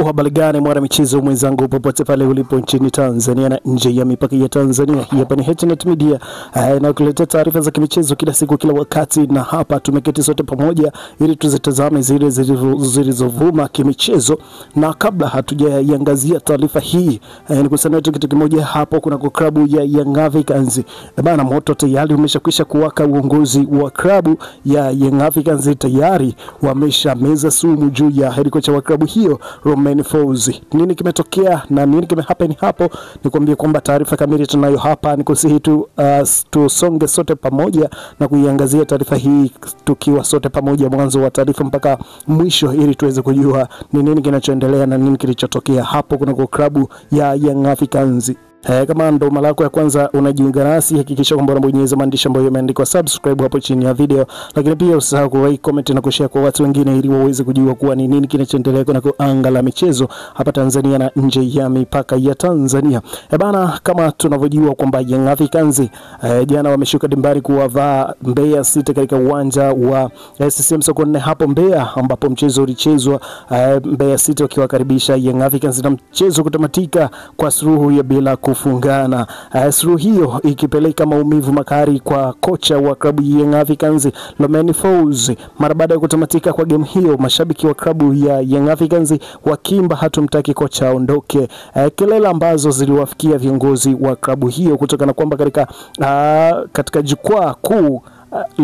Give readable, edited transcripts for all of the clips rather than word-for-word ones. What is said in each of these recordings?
Habari gani mwana michezo mwenzangu popote pale ulipo nchini Tanzania na nje ya mipaka ya Tanzania. Hapa ni HNet Media na kuletea taarifa za kimichezo kila siku kila wakati, na hapa tumeketi sote pamoja ili tuzitazame zile zilizovuma kimichezo. Na kabla hatujaiangazia taarifa hii, ni kusema kitu kimoja hapo. Kuna klabu ya Young Africans bana, moto tayari umeshakwisha kuwaka. Uongozi wa klabu ya Young Africans tayari wameshameza sumu juu ya head coach wa klabu hiyo Romain Folz. Nini kimetokea na nini kimehappen hapo? Nikwambie kwamba taarifa kamili tunayo hapa. Nikusihi tusonge sote pamoja na kuiangazia taarifa hii tukiwa sote pamoja mwanzo wa taarifa mpaka mwisho, ili tuweze kujua ni nini kinachoendelea na nini kilichotokea hapo kuna klabu ya Young Africans. Kama ndo mara yako ya kwanza unajiunga nasi, hakikisha kwamba unabonyeza maandishi ambayo yameandikwa subscribe hapo chini ya video, lakini pia usisahau ku-like, comment na kushare kwa watu wengine ili waweze kujua kuwa ni nini kinachoendelea kuna anga la michezo hapa Tanzania na nje ya mipaka ya Tanzania. Bana, kama tunavyojua kwamba Young Africans jana wameshuka dimbari kuwavaa Mbeya City katika uwanja wa CCM Sokoine hapo Mbeya, ambapo mchezo ulichezwa Mbeya City wakiwakaribisha Young Africans na mchezo kutamatika kwa suluhu ya bila kufungana. Suluhu hiyo ikipeleka maumivu makali kwa kocha wa klabu ya Young Africans Romain Folz. Mara baada ya kutamatika kwa game hiyo, mashabiki wa klabu ya Young Africans wakimba hatumtaki kocha aondoke, kelele ambazo ziliwafikia viongozi wa klabu hiyo kutokana kwamba katika jukwaa kuu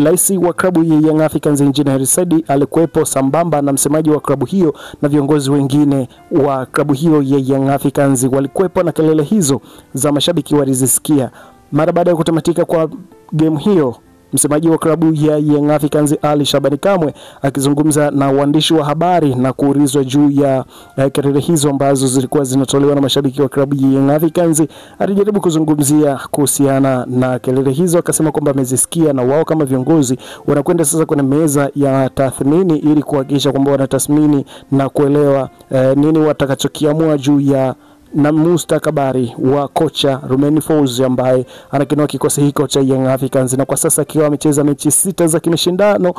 rais wa klabu ya Young Africans Engineer Said alikuwepo sambamba na msemaji wa klabu hiyo na viongozi wengine wa klabu hiyo ya Young Africans walikuwepo, na kelele hizo za mashabiki walizisikia. Mara baada ya kutamatika kwa game hiyo, msemaji wa klabu ya Young Africans Ali Shabani Kamwe akizungumza na waandishi wa habari na kuulizwa juu ya kelele hizo ambazo zilikuwa zinatolewa na mashabiki wa klabu ya Young Africans, alijaribu kuzungumzia kuhusiana na kelele hizo. Akasema kwamba amezisikia na wao kama viongozi wanakwenda sasa kwenye meza ya tathmini ili kuhakikisha kwamba wanatathmini na kuelewa nini watakachokiamua juu ya na mustakabali wa kocha Romain Folz ambaye anakinoa kikosi hiko cha Young Africans, na kwa sasa akiwa amecheza mechi 6 za kimashindano,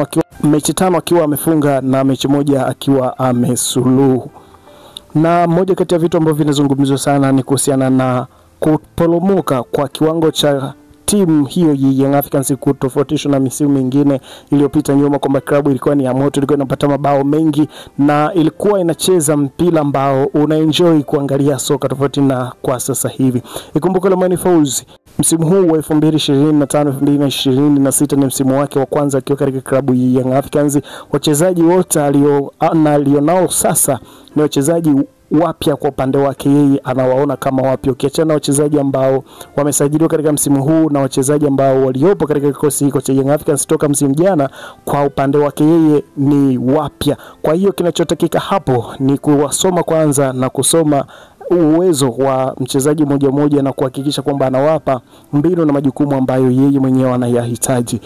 akiwa mechi 5 akiwa amefunga na mechi 1 akiwa amesuluhu. Na moja kati ya vitu ambavyo vinazungumzwa sana ni kuhusiana na kuporomoka kwa kiwango cha timu hiyo ya Young Africans kutofautishwa na misimu mingine iliyopita nyuma, kwamba klabu ilikuwa ni ya moto, ilikuwa inapata mabao mengi na ilikuwa inacheza mpira ambao unaenjoy kuangalia soka tofauti na kwa sasa hivi. Ikumbuke Romain Folz msimu huu wa 2025-2026 ni msimu wake wa kwanza akiwa katika klabu ya Young Africans. Wachezaji wote alionao sasa ni wachezaji wapya kwa upande wake, yeye anawaona kama wapya, ukiachana wachezaji ambao wamesajiliwa katika msimu huu na wachezaji ambao waliopo katika kikosi hiko cha Young Africans toka msimu jana. Kwa upande wake yeye ni wapya. Kwa hiyo kinachotakika hapo ni kuwasoma kwanza na kusoma uwezo wa mchezaji mmoja na kuhakikisha kwamba anawapa mbinu na majukumu ambayo yeye mwenyewe anayahitaji.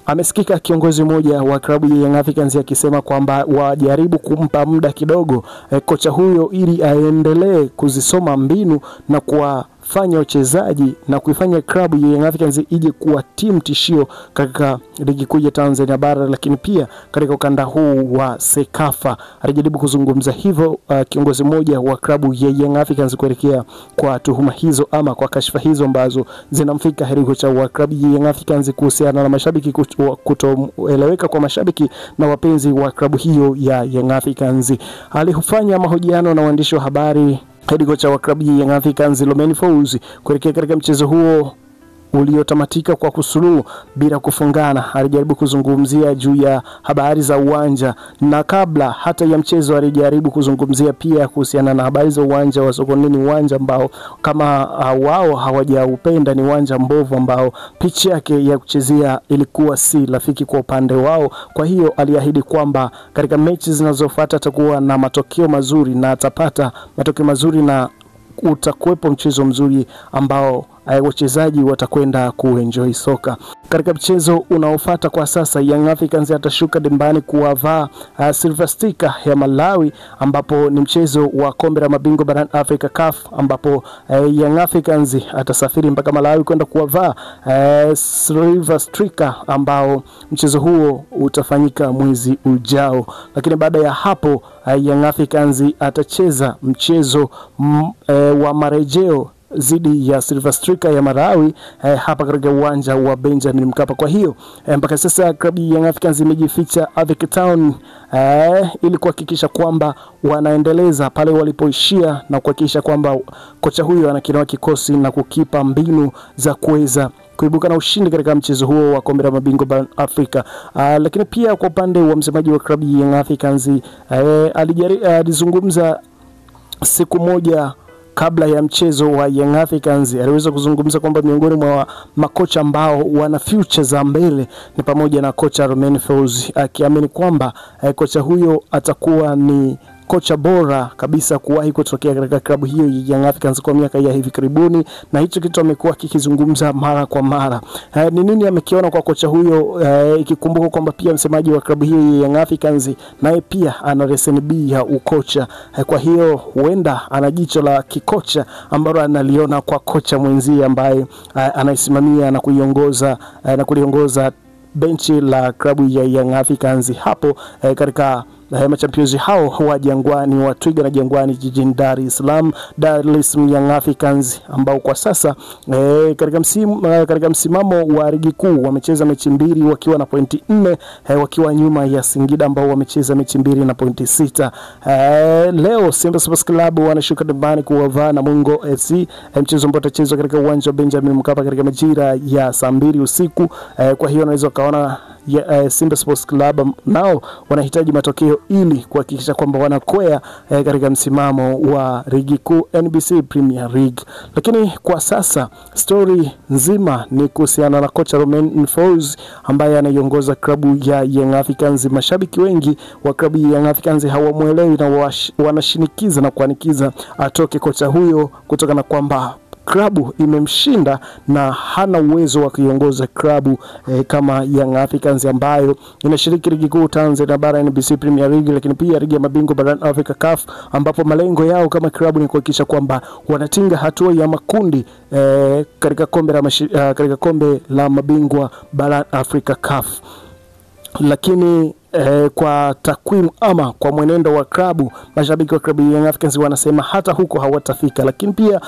Amesikika kiongozi mmoja wa klabu ya Young Africans akisema kwamba wajaribu kumpa muda kidogo kocha huyo ili aendelee kuzisoma mbinu na kuwafanya wachezaji na kuifanya klabu ya Young Africans ije kuwa timu tishio katika ligi kuu ya Tanzania bara, lakini pia katika ukanda huu wa Sekafa. Alijaribu kuzungumza hivyo kiongozi mmoja wa klabu ya Young Africans kuelekea kwa tuhuma hizo ama kwa kashfa hizo ambazo zinamfika head coach wa klabu ya Young Africans kuhusiana na mashabiki kutoeleweka kwa mashabiki na wapenzi wa klabu hiyo ya Young Africans. Alifanya mahojiano na waandishi wa habari head coach wa klabu ya Young Africans Romain Folz kuelekea katika mchezo huo uliotamatika kwa kusuluhu bila kufungana. Alijaribu kuzungumzia juu ya habari za uwanja, na kabla hata ya mchezo alijaribu kuzungumzia pia kuhusiana na habari za uwanja wa Sokoine. Uwanja ambao kama wao hawajaupenda, ni uwanja mbovu ambao pitch yake ya kuchezea ilikuwa si rafiki kwa upande wao. Kwa hiyo aliahidi kwamba katika mechi zinazofuata atakuwa na matokeo mazuri na atapata matokeo mazuri na utakuwepo mchezo mzuri ambao wachezaji watakwenda kuenjoy soka. Katika mchezo unaofuata kwa sasa, Young Africans atashuka dimbani kuwavaa Silver Sticker ya Malawi, ambapo ni mchezo wa kombe la mabingwa barani Afrika CAF, ambapo Young Africans atasafiri mpaka Malawi kwenda kuwavaa Silver Sticker, ambao mchezo huo utafanyika mwezi ujao. Lakini baada ya hapo Young Africans atacheza mchezo wa marejeo zidi ya Silver Sticker ya Malawi hapa katika uwanja wa Benjamin Mkapa. Kwa hiyo mpaka sasa klabu ya Young Africans imejificha Cape Town ili kuhakikisha kwamba wanaendeleza pale walipoishia na kuhakikisha kwamba kocha huyo anakinoa kikosi na kukipa mbinu za kuweza kuibuka na ushindi katika mchezo huo wa kombe la mabingwa barani Afrika. Lakini pia kwa upande wa msemaji wa klabu ya Young Africans alizungumza siku moja kabla ya mchezo wa Young Africans. Aliweza kuzungumza kwamba miongoni mwa makocha ambao wana future za mbele ni pamoja na kocha Romain Folz, akiamini kwamba kocha huyo atakuwa ni kocha bora kabisa kuwahi kutokea katika klabu hiyo ya Young Africans kwa miaka ya hivi karibuni, na hicho kitu amekuwa kikizungumza mara kwa mara. Ni nini amekiona kwa kocha huyo, ikikumbuka kwamba pia msemaji wa klabu hiyo ya Young Africans naye pia ana leseni B ya ukocha. Kwa hiyo huenda ana jicho la kikocha ambalo analiona kwa kocha mwenzie ambaye anaisimamia na kuliongoza benchi la klabu ya Young Africans hapo katika machampions hao wa Jangwani, wa Twiga na Jangwani jijini Dar es Salaam. Young Africans ambao kwa sasa katika msimamo wa ligi kuu wamecheza mechi 2 wakiwa na pointi 4, wakiwa nyuma ya Singida ambao wamecheza mechi 2 na pointi 6. Leo Simba Sports Club wanashuka dimbani kuwavaa Namungo FC, mchezo ambao utachezwa katika uwanja wa Benjamin Mkapa katika majira ya saa 2 usiku. Kwa hiyo unaweza kaona Simba Sports Club nao wanahitaji matokeo ili kuhakikisha kwamba wanakwea katika msimamo wa ligi kuu NBC Premier League. Lakini kwa sasa story nzima ni kuhusiana na kocha Romain Folz ambaye anaiongoza klabu ya Young Africans. Mashabiki wengi wa klabu ya Young Africans hawamuelewi na wanashinikiza na kuanikiza atoke kocha huyo kutokana na kwamba klabu imemshinda na hana uwezo wa kuiongoza klabu kama Young Africans ambayo inashiriki ligi kuu Tanzania bara NBC Premier League, lakini pia ligi ya mabingwa barani Afrika CAF, ambapo malengo yao kama klabu ni kuhakikisha kwamba wanatinga hatua ya makundi katika kombe la mabingwa barani Afrika CAF. Lakini kwa takwimu ama kwa mwenendo wa klabu, mashabiki wa klabu ya Young Africans wanasema hata huko hawatafika. Lakini pia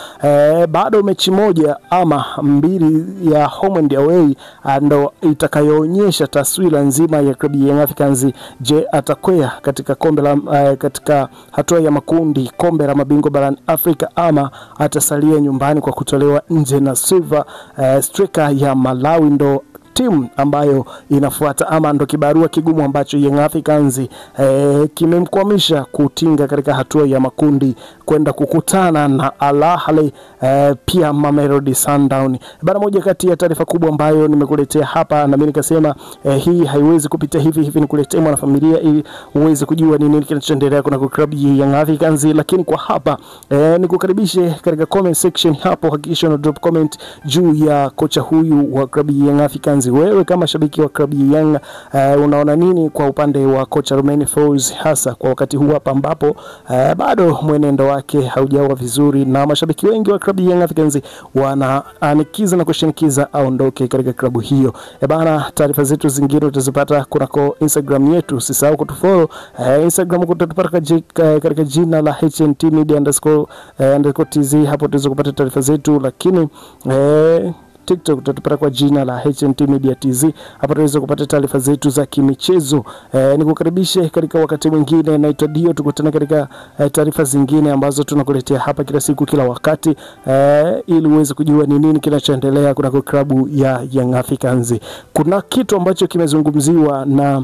bado mechi moja ama 2 ya home and away ndo itakayoonyesha taswira nzima ya klabu ya Young Africans. Je, atakwea katika katika hatua ya makundi kombe la mabingwa barani Afrika ama atasalia nyumbani kwa kutolewa nje na Silver Sticker ya Malawi? Ndo timu ambayo inafuata ama ndo kibarua kigumu ambacho Young Africans kimemkwamisha kutinga katika hatua ya makundi kwenda kukutana na Al Ahly pia Mamelodi Sundowns. Bana, moja kati ya taarifa kubwa ambayo nimekuletea hapa na mimi nikasema hii haiwezi kupita hivi nikuletea mwana familia ili uweze kujua nini kinachoendelea kuna klabu ya Young Africans. Lakini kwa hapa nikukaribishe katika comment section hapo, hakikisha una drop comment juu ya kocha huyu wa klabu ya Young Africans. Wewe kama shabiki wa klabu ya Young unaona nini kwa upande wa kocha Romain Folz, hasa kwa wakati huu hapa ambapo bado mwenendo wake haujawa vizuri na mashabiki wengi wa klabu ya Young Africans wanaanikiza na kushinikiza aondoke katika klabu hiyo. Bana, taarifa zetu zingine utazipata kunako Instagram yetu. Usisahau kutufollow Instagram, kutupata katika jina la HNT Media_TZ. Hapo utaweza kupata taarifa zetu, lakini TikTok utatupata kwa jina la HNT Media TZ. Hapa tunaweza kupata taarifa zetu za kimichezo. Nikukaribishe katika wakati mwingine. Naitwa Dio, tukutane katika taarifa zingine ambazo tunakuletea hapa kila siku kila wakati, ili uweze kujua ni nini kinachoendelea kuna klabu ya Young Africans. Kuna kitu ambacho kimezungumziwa na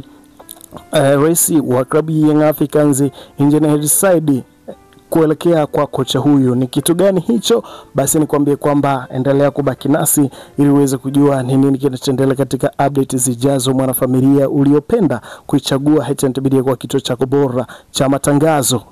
rais wa klabu ya Young Africans, Engineer Hersi kuelekea kwa kocha huyu. Ni kitu gani hicho? Basi nikwambie kwamba endelea kubaki nasi ili uweze kujua ni nini kinachoendelea katika update zijazo. Mwanafamilia uliopenda kuichagua HNT Media kwa kituo chako bora cha matangazo.